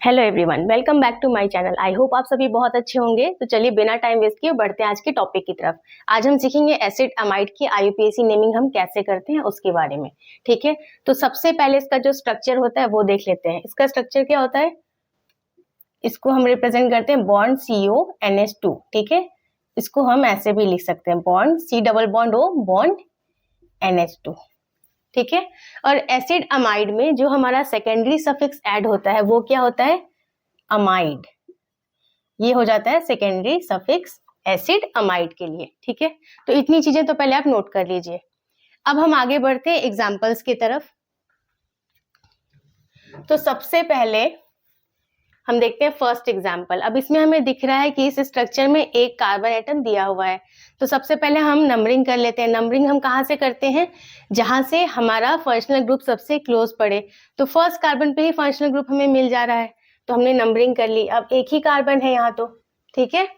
Hello everyone, welcome back to my channel. I hope आप सभी बहुत अच्छे होंगे। तो चलिए बिना टाइम वेस्ट किए बढ़ते हैं आज के टॉपिक की तरफ। आज हम सीखेंगे एसिड अमाइड की आईयूपीएसी नेमिंग हम कैसे करते हैं उसके बारे में। ठीक है, तो सबसे पहले इसका जो स्ट्रक्चर होता है वो देख लेते हैं। इसका स्ट्रक्चर क्या होता है, इसको हम रिप्रेजेंट करते हैं बॉन्ड CONH2। ठीक है, इसको हम ऐसे भी लिख सकते हैं bond C double bond O bond NH2। ठीक है, और एसिड अमाइड में जो हमारा सेकेंडरी सफिक्स ऐड होता है वो क्या होता है, अमाइड। ये हो जाता है सेकेंडरी सफिक्स एसिड अमाइड के लिए। ठीक है, तो इतनी चीजें तो पहले आप नोट कर लीजिए। अब हम आगे बढ़ते हैं एग्जांपल्स की तरफ। तो सबसे पहले हम देखते हैं फर्स्ट एग्जांपल। अब इसमें हमें दिख रहा है कि इस स्ट्रक्चर में एक कार्बन एटम दिया हुआ है। तो सबसे पहले हम नंबरिंग कर लेते हैं। नंबरिंग हम कहाँ से करते हैं, जहां से हमारा फंक्शनल ग्रुप सबसे क्लोज पड़े। तो फर्स्ट कार्बन पे ही फंक्शनल ग्रुप हमें मिल जा रहा है, तो हमने नंबरिंग कर ली। अब एक ही कार्बन है यहाँ तो, ठीक है,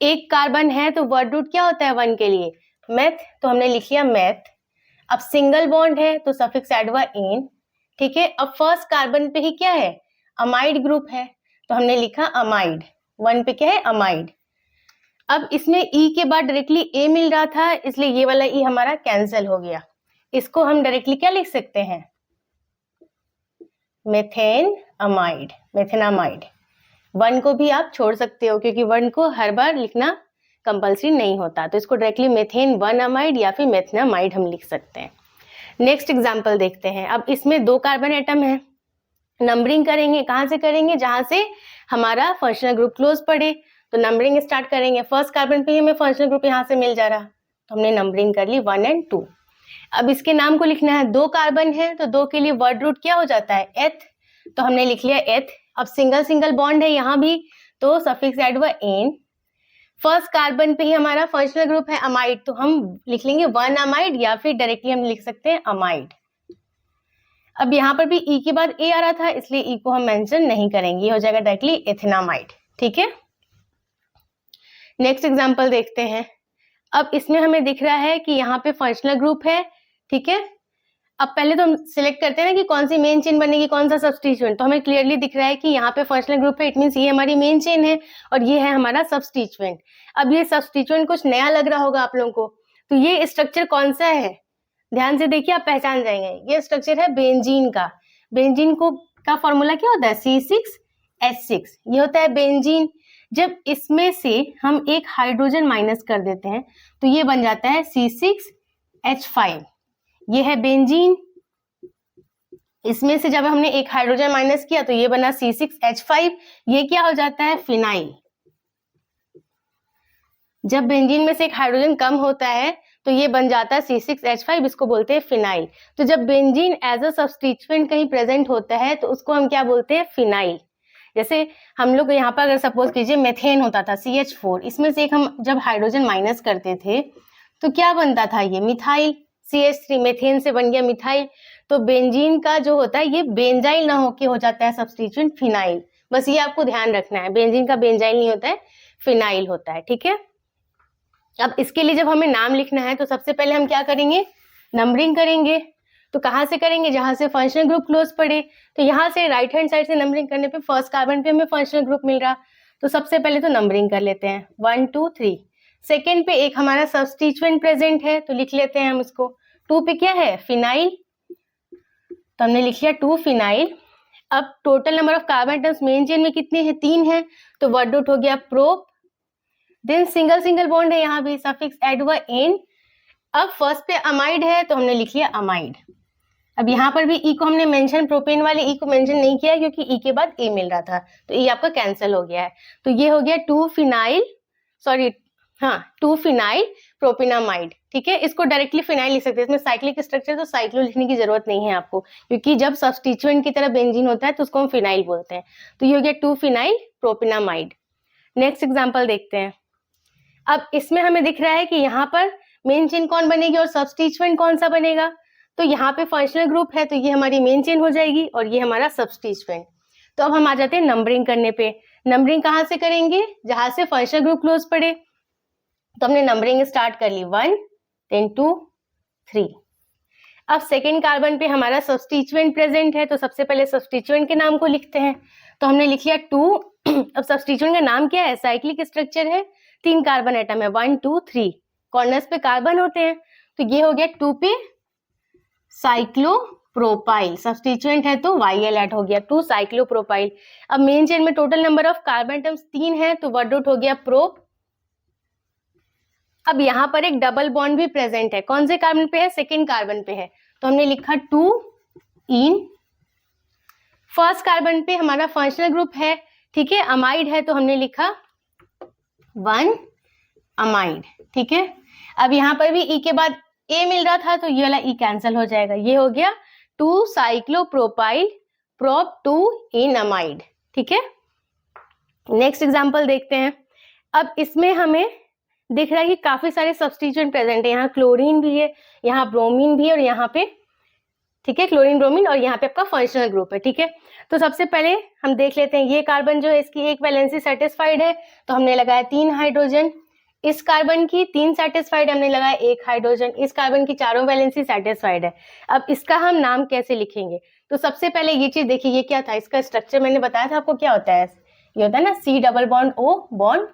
एक कार्बन है तो वर्ड रूट क्या होता है 1 के लिए, मेथ, तो हमने लिख लिया मेथ। अब सिंगल बॉन्ड है तो सफिक्स ऐड हुआ एन। ठीक है, अब फर्स्ट कार्बन पे ही क्या है, अमाइड ग्रुप है, तो हमने लिखा अमाइड। 1 पे क्या है, अमाइड। अब इसमें ई के बाद डायरेक्टली ए मिल रहा था, इसलिए ये वाला ई हमारा कैंसिल हो गया। इसको हम डायरेक्टली क्या लिख सकते हैं, मेथेन अमाइड, मेथेनामाइड। 1 को भी आप छोड़ सकते हो क्योंकि 1 को हर बार लिखना कंपल्सरी नहीं होता, तो इसको डायरेक्टली मेथेन 1 अमाइड या फिर मेथेनामाइड हम लिख सकते हैं। नेक्स्ट एग्जांपल देखते हैं। अब इसमें 2 कार्बन एटम है, नंबरिंग करेंगे, कहां से करेंगे, जहां से हमारा फंक्शनल ग्रुप क्लोज पड़े, तो नंबरिंग स्टार्ट करेंगे। फर्स्ट कार्बन पे हमें फंक्शनल ग्रुप यहां से मिल जा रहा, तो हमने नंबरिंग कर ली 1 और 2। अब इसके नाम को लिखना है, 2 कार्बन है तो 2 के लिए वर्ड रूट क्या हो जाता है, एथ, तो हमने लिख लिया एथ। अब सिंगल सिंगल बॉन्ड है यहाँ भी, तो सफिक्स ऐड हुआ एन। फर्स्ट कार्बन पे ही हमारा फंक्शनल ग्रुप है अमाइड, तो हम लिख लेंगे 1 अमाइड या फिर डायरेक्टली हम लिख सकते हैं अमाइड। अब यहाँ पर भी ई के बाद ए आ रहा था, इसलिए ई को हम मेंशन नहीं करेंगे, ये हो जाएगा डायरेक्टली एथेनामाइड। ठीक है, नेक्स्ट एग्जांपल देखते हैं। अब इसमें हमें दिख रहा है कि यहाँ पे फंक्शनल ग्रुप है। ठीक है, अब पहले तो हम सिलेक्ट करते हैं ना कि कौन सी मेन चेन बनेगी, कौन सा सब्स्टिट्यूएंट, तो हमें क्लियरली दिख रहा है कि यहाँ पे फंक्शनल ग्रुप है, इट मींस ये हमारी मेन चेन है और ये है हमारा सब्स्टिट्यूएंट। अब ये सब्स्टिट्यूएंट कुछ नया लग रहा होगा आप लोगों को, तो ये स्ट्रक्चर कौन सा है, ध्यान से देखिए, आप पहचान जाएंगे। ये स्ट्रक्चर है बेंजीन का। बेंजीन को का फॉर्मूला क्या होता है, C6H6, ये होता है बेंजीन। जब इसमें से हम एक हाइड्रोजन माइनस कर देते हैं तो ये बन जाता है C6H5, ये है बेंजीन। इसमें से जब हमने एक हाइड्रोजन माइनस किया तो ये बना C6H5, ये क्या हो जाता है, फिनाइल। जब बेंजीन में से एक हाइड्रोजन कम होता है तो ये बन जाता है C6H5, इसको बोलते हैं फिनाइल। तो जब बेंजीन एज अ सब्स्टिट्यूएंट कहीं प्रेजेंट होता है तो उसको हम क्या बोलते हैं, फिनाइल। जैसे हम लोग यहाँ पर अगर सपोज कीजिए मेथेन होता था CH4, इसमें से एक हम जब हाइड्रोजन माइनस करते थे तो क्या बनता था, ये मिथाइल, CH3, मेथेन से बन गया मिथाइल। तो बेंजीन का जो होता है ये बेंजाइल ना होके हो जाता है सब्स्टिट्यूएंट फिनाइल, बस ये आपको ध्यान रखना है, बेंजीन का बेंजाइल नहीं होता है, फिनाइल होता है। ठीक है, अब इसके लिए जब हमें नाम लिखना है तो सबसे पहले हम क्या करेंगे, नंबरिंग करेंगे। तो कहाँ से करेंगे, जहां से फंक्शनल ग्रुप क्लोज पड़े। तो यहाँ से राइट हैंड साइड से नंबरिंग करने पे फर्स्ट कार्बन पे हमें फंक्शनल ग्रुप मिल रहा, तो सबसे पहले तो नंबरिंग कर लेते हैं 1 2 3। सेकेंड पे एक हमारा सब्स्टिट्यूएंट प्रेजेंट है तो लिख लेते हैं हम इसको। 2 पे क्या है, फिनाइल, तो हमने लिख लिया 2 फिनाइल। अब total number of carbon atoms main chain में कितने हैं, 3 है, तो वर्ड रूट हो गया prop. Then single single bond है, यहाँ भी सफिक्स ऐड हुआ एन। अब फर्स्ट पे अमाइड है तो हमने लिख लिया अमाइड। अब यहाँ पर भी ई को हमने मेंशन, प्रोपेन वाले ई को मेंशन नहीं किया क्योंकि ई के बाद ए मिल रहा था, तो ई आपका कैंसिल हो गया है। तो ये हो गया 2 फिनाइल, सॉरी हाँ 2 फिनाइल प्रोपेनामाइड। ठीक है, इसको डायरेक्टली फिनाइल लिख सकते हैं, इसमें साइक्लिक स्ट्रक्चर तो साइक्लो लिखने की जरूरत नहीं है आपको, क्योंकि जब सब्स्टिट्यूएंट की तरह बेंजीन होता है तो उसको हम फिनाइल बोलते हैं। तो ये हो गया 2 फिनाइल प्रोपेनामाइड। नेक्स्ट एग्जाम्पल देखते हैं। अब इसमें हमें दिख रहा है कि यहाँ पर मेन चेन कौन बनेगी और सब्स्टिट्यूएंट कौन सा बनेगा। तो यहाँ पे फंक्शनल ग्रुप है तो ये हमारी मेन चेन हो जाएगी और ये हमारा सब्स्टिट्यूएंट। तो अब हम आ जाते हैं नंबरिंग करने पे। नंबरिंग कहाँ से करेंगे, जहां से फंक्शनल ग्रुप क्लोज पड़े, तो हमने नंबरिंग स्टार्ट कर ली 1 then 2 3। अब सेकेंड कार्बन पे हमारा सब्स्टिट्यूएंट प्रेजेंट है, तो सबसे पहले सब्स्टिट्यूएंट के नाम को लिखते हैं। तो हमने लिख लिया 2। अब सब्स्टिट्यूएंट का नाम क्या है? साइक्लिक स्ट्रक्चर है, 3 कार्बन एटम है, 1 2 3 कॉर्नर्स पे कार्बन होते हैं। तो ये हो गया 2 पे साइक्लोप्रोपाइल, सब्स्टिट्यूएंट है तो YL ऐड हो गया, 2 साइक्लोप्रोपाइल। अब मेन चेन में total number of carbon atoms 3 है, तो वर्ड रूट हो गया प्रोप। अब यहाँ पर एक डबल बॉन्ड भी प्रेजेंट है, कौन से कार्बन पे है? सेकेंड कार्बन पे है, तो हमने लिखा 2 इन। फर्स्ट कार्बन पे हमारा फंक्शनल ग्रुप है, ठीक है, अमाइड है, तो हमने लिखा 1 अमाइड, ठीक है। अब यहाँ पर भी E के बाद A मिल रहा था, तो ये वाला E कैंसिल हो जाएगा, ये हो गया 2 साइक्लोप्रोपाइल प्रोप 2 इन अमाइड, ठीक है। नेक्स्ट एग्जांपल देखते हैं। अब इसमें हमें दिख रहा है कि काफी सारे सब्स्टिट्यूएंट प्रेजेंट है, यहाँ क्लोरीन भी है, यहाँ ब्रोमीन भी है, और यहाँ पे, ठीक है, क्लोरीन ब्रोमीन, और यहाँ पे आपका फंक्शनल ग्रुप है, ठीक है। तो सबसे पहले हम देख लेते हैं, ये कार्बन जो है इसकी एक वैलेंसी सेटिस्फाइड है, तो हमने लगाया 3 हाइड्रोजन। इस कार्बन की 3 सेटिस्फाइड, हमने लगाया 1 हाइड्रोजन। इस कार्बन की चारों वैलेंसी सेटिस्फाइड है। अब इसका हम नाम कैसे लिखेंगे? तो सबसे पहले ये चीज देखिए, ये क्या था, इसका स्ट्रक्चर मैंने बताया था आपको क्या होता है, ये होता है ना C double bond O bond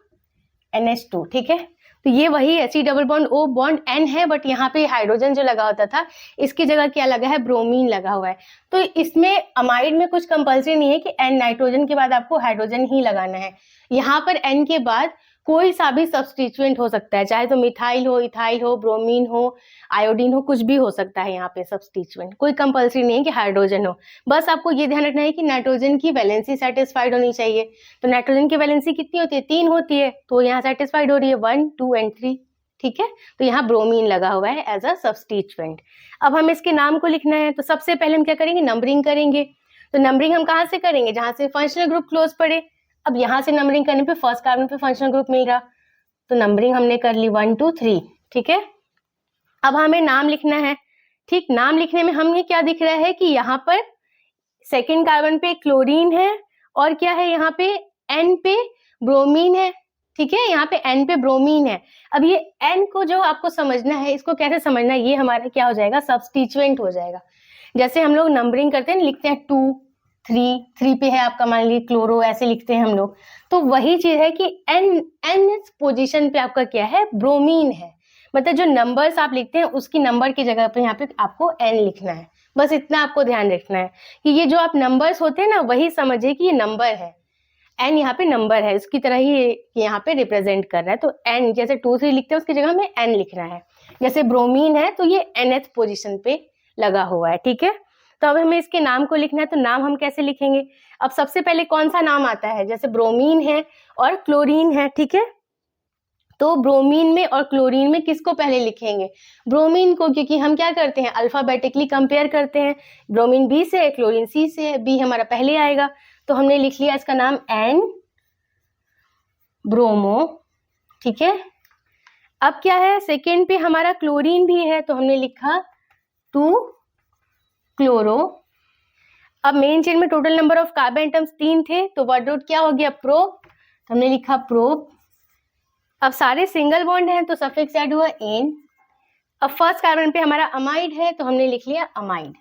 NH2, ठीक है। तो ये वही है, C double bond O bond N है, बट यहाँ पे हाइड्रोजन जो लगा होता था, इसकी जगह क्या लगा है? ब्रोमीन लगा हुआ है। तो इसमें अमाइड में कुछ कंपल्सरी नहीं है कि N नाइट्रोजन के बाद आपको हाइड्रोजन ही लगाना है। यहाँ पर N के बाद कोई सा भी सब्स्टिट्यूएंट हो सकता है, चाहे तो मिथाइल हो, इथाइल हो, ब्रोमीन हो, आयोडीन हो, कुछ भी हो सकता है यहाँ पे सब्स्टिट्यूएंट, कोई कंपल्सरी नहीं है कि हाइड्रोजन हो। बस आपको ये ध्यान रखना है कि नाइट्रोजन की वैलेंसी सेटिस्फाइड होनी चाहिए। तो नाइट्रोजन की वैलेंसी कितनी होती है? 3 होती है, तो यहाँ सेटिस्फाइड हो रही है 1 2 एंड 3, ठीक है। तो यहाँ ब्रोमीन लगा हुआ है एज अ सब्स्टिट्यूएंट। अब हम इसके नाम को लिखना है, तो सबसे पहले हम क्या करेंगे? नंबरिंग करेंगे। तो नंबरिंग हम कहाँ से करेंगे? जहाँ से फंक्शनल ग्रुप क्लोज पड़े। अब यहाँ से नंबरिंग करने पे फर्स्ट कार्बन पे फंक्शनल ग्रुप मिल रहा, तो नंबरिंग हमने कर ली 1 2 3, ठीक है। अब हमें नाम लिखना है, ठीक। नाम लिखने में हमें क्या दिख रहा है कि यहाँ पर सेकेंड कार्बन पे क्लोरीन है, और क्या है यहाँ पे? N पे ब्रोमीन है, ठीक है, यहाँ पे N पे ब्रोमीन है। अब ये N को जो आपको समझना है, इसको कैसे समझना है, ये हमारा क्या हो जाएगा? सब्स्टिट्यूएंट हो जाएगा। जैसे हम लोग नंबरिंग करते हैं, लिखते हैं 2 3 पे है आपका, मान लीजिए क्लोरो, ऐसे लिखते हैं हम लोग। तो वही चीज है कि N पोजीशन पे आपका क्या है? ब्रोमीन है। मतलब जो नंबर्स आप लिखते हैं उसकी नंबर की जगह पे यहाँ पे आपको N लिखना है। बस इतना आपको ध्यान रखना है कि ये जो आप नंबर्स होते हैं ना, वही समझिए कि ये नंबर है, N यहाँ पे नंबर है, इसकी तरह ही यहाँ पे रिप्रेजेंट कर रहा है। तो N जैसे 2 3 लिखते हैं, उसकी जगह हमें N लिखना है। जैसे ब्रोमीन है, तो ये Nth पोजीशन पे लगा हुआ है, ठीक है। तो अब हमें इसके नाम को लिखना है, तो नाम हम कैसे लिखेंगे? अब सबसे पहले कौन सा नाम आता है? जैसे ब्रोमीन है और क्लोरीन है, ठीक है। तो ब्रोमीन में और क्लोरीन में किसको पहले लिखेंगे? ब्रोमीन को, क्योंकि हम क्या करते हैं? अल्फाबेटिकली कंपेयर करते हैं। ब्रोमीन B से है, क्लोरीन C से है, B हमारा पहले आएगा, तो हमने लिख लिया इसका नाम N ब्रोमो, ठीक है। अब क्या है? सेकेंड पे हमारा क्लोरीन भी है, तो हमने लिखा 2 क्लोरो। अब मेन चेन में total number of carbon atoms 3 थे, तो वर्ड रूट क्या हो गया? प्रोप, तो हमने लिखा प्रोप। अब सारे सिंगल बॉन्ड हैं, तो सफिक्स ऐड हुआ एन। अब फर्स्ट कार्बन पे हमारा अमाइड है, तो हमने लिख लिया अमाइड,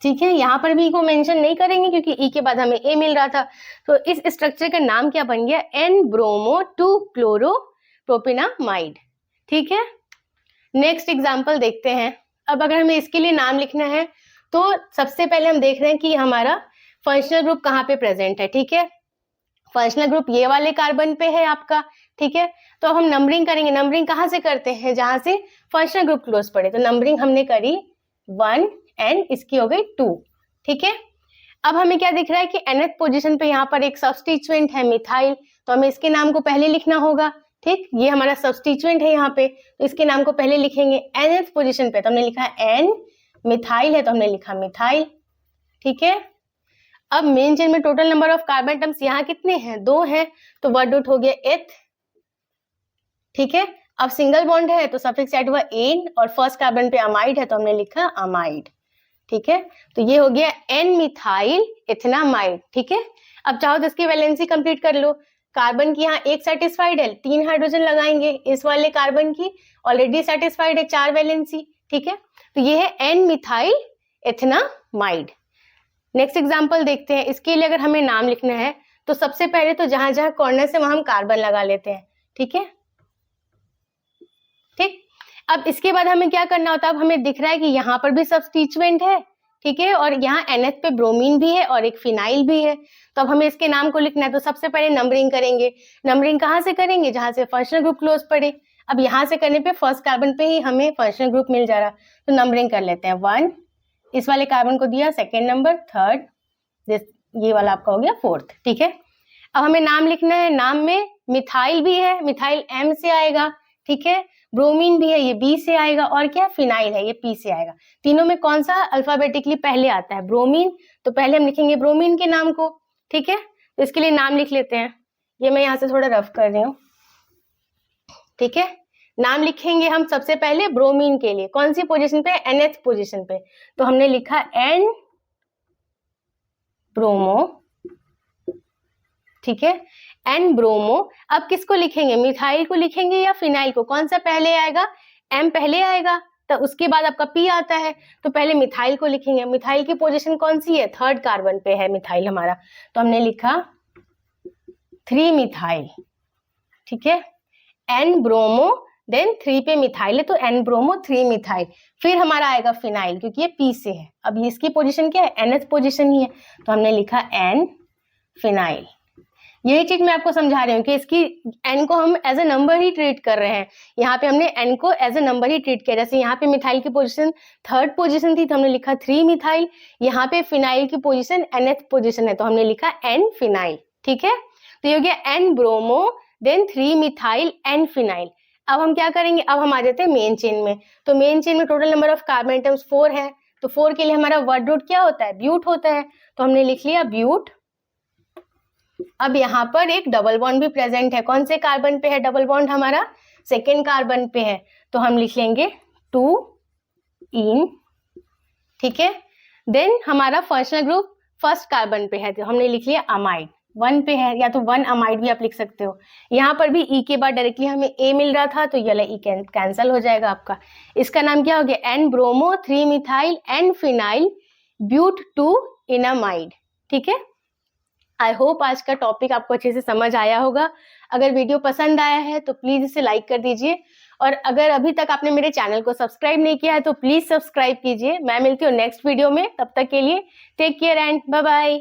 ठीक है। यहाँ पर भी को मेंशन नहीं करेंगे क्योंकि ई के बाद हमें ए मिल रहा था। तो इस स्ट्रक्चर का नाम क्या बन गया? एन ब्रोमो 2 क्लोरो प्रोपिनामाइड, ठीक है। नेक्स्ट एग्जांपल देखते हैं। अब अगर हमें इसके लिए नाम लिखना है, तो सबसे पहले हम देख रहे हैं कि हमारा फंक्शनल ग्रुप कहाँ पे प्रेजेंट है, ठीक है। फंक्शनल ग्रुप ये वाले कार्बन पे है आपका, ठीक है। तो अब हम नंबरिंग करेंगे। नंबरिंग कहाँ से करते हैं? जहां से फंक्शनल ग्रुप क्लोज पड़े। तो नंबरिंग हमने करी 1 एंड इसकी हो गई 2, ठीक है। अब हमें क्या दिख रहा है कि nth पोजीशन पे यहाँ पर एक सब्स्टिट्यूएंट है मिथाइल, तो हमें इसके नाम को पहले लिखना होगा, ठीक। ये हमारा सब्स्टिट्यूएंट है यहाँ पे, तो इसके नाम को पहले लिखेंगे। nth पोजीशन पे तो हमने लिखा n, मिथाइल है तो हमने लिखा मिथाइल, ठीक है। अब मेन चेन में total number of carbon atoms यहाँ कितने हैं? 2 हैं, तो वर्ड रूट हो गया एथ, ठीक है। अब सिंगल बॉन्ड है तो सफिक्स ऐड हुआ एन, और फर्स्ट कार्बन पे अमाइड है तो हमने लिखा अमाइड, ठीक है। तो ये हो गया एन मिथाइल इथेनामाइड, ठीक है। अब चाहो तो इसकी वैलेंसी कंप्लीट कर लो। कार्बन की यहाँ एक सेटिस्फाइड है, 3 हाइड्रोजन लगाएंगे। इस वाले कार्बन की ऑलरेडी सेटिस्फाइड है, 4 वैलेंसी, ठीक है। तो ये है एन मिथाइल एथेनामाइड। नेक्स्ट एग्जांपल देखते हैं। इसके लिए अगर हमें नाम लिखना है तो सबसे पहले तो जहां जहां कॉर्नर से वहां हम कार्बन लगा लेते हैं, ठीक है। ठीक, अब इसके बाद हमें क्या करना होता है, अब हमें दिख रहा है कि यहाँ पर भी सब्स्टिट्यूएंट है, ठीक है, और यहाँ NH पे ब्रोमीन भी है और एक फिनाइल भी है। तो अब हमें इसके नाम को लिखना है, तो सबसे पहले नंबरिंग करेंगे। नंबरिंग कहाँ से करेंगे, जहां से फंक्शनल ग्रुप क्लोज पड़े। अब यहाँ से करने पे फर्स्ट कार्बन पे ही हमें फंक्शनल ग्रुप मिल जा रहा, तो नंबरिंग कर लेते हैं। 1 इस वाले कार्बन को दिया, सेकेंड नंबर, थर्ड, ये वाला आपका हो गया फोर्थ, ठीक है। अब हमें नाम लिखना है। नाम में मिथाइल भी है, मिथाइल M से आएगा, ठीक है, ब्रोमीन भी है, ये B से आएगा, और क्या फिनाइल है, ये P से आएगा। तीनों में कौन सा अल्फाबेटिकली पहले आता है, ब्रोमीन, तो पहले हम लिखेंगे ब्रोमीन के नाम को, ठीक है। तो इसके लिए नाम लिख लेते हैं, ये मैं यहाँ से थोड़ा रफ कर रही हूँ, ठीक है। नाम लिखेंगे हम सबसे पहले ब्रोमीन के लिए, कौन सी पोजीशन पे, NH पोजीशन पे, तो हमने लिखा N ब्रोमो, ठीक है, N ब्रोमो। अब किसको लिखेंगे, मिथाइल को लिखेंगे या फिनाइल को, कौन सा पहले आएगा, M पहले आएगा, तो उसके बाद आपका P आता है, तो पहले मिथाइल को लिखेंगे। मिथाइल की पोजीशन कौन सी है, थर्ड कार्बन पे है मिथाइल हमारा, तो हमने लिखा 3 मिथाइल, ठीक है, N ब्रोमो, देन 3 पे मिथाइल है तो N ब्रोमो 3 मिथाइल, फिर हमारा आएगा फिनाइल क्योंकि ये P से है। अब इसकी पोजीशन क्या है, NH पोजीशन ही है, तो हमने लिखा N फिनाइल। यही चीज मैं आपको समझा रही हूँ कि इसकी N को हम एज ए नंबर ही ट्रीट कर रहे हैं। यहाँ पे हमने N को एज ए नंबर ही ट्रीट किया। जैसे यहाँ पे मिथाइल की पोजीशन थर्ड पोजीशन थी तो हमने लिखा 3 मिथाइल, यहाँ पे फिनाइल की पोजीशन NH पोजीशन है तो हमने लिखा N फिनाइल, ठीक है। तो ये हो गया N bromo, then 3 methyl N phenyl. अब हम क्या करेंगे, अब हम आ जाते हैं मेन चेन में। तो मेन चेन में total number of carbon atoms 4 है, तो 4 के लिए हमारा वर्ड रूट क्या होता है, ब्यूट होता है, तो हमने लिख लिया ब्यूट। अब यहाँ पर एक डबल बॉन्ड भी प्रेजेंट है, कौन से कार्बन पे है डबल बॉन्ड, हमारा सेकेंड कार्बन पे है, तो हम लिख लेंगे 2 इन, ठीक है। देन हमारा फंक्शनल ग्रुप फर्स्ट कार्बन पे है तो हमने लिख लिया अमाइड, 1 पे है, या तो 1 अमाइड भी आप लिख सकते हो। यहाँ पर भी E के बाद डायरेक्टली हमें A मिल रहा था तो ये वाला E कैंसिल हो जाएगा आपका। इसका नाम क्या हो गया, N bromo 3 methyl N phenyl but 2 enamide, ठीक है। आई होप आज का टॉपिक आपको अच्छे से समझ आया होगा। अगर वीडियो पसंद आया है तो प्लीज इसे लाइक कर दीजिए, और अगर अभी तक आपने मेरे चैनल को सब्सक्राइब नहीं किया है तो प्लीज सब्सक्राइब कीजिए। मैं मिलती हूँ नेक्स्ट वीडियो में, तब तक के लिए take care and bye bye.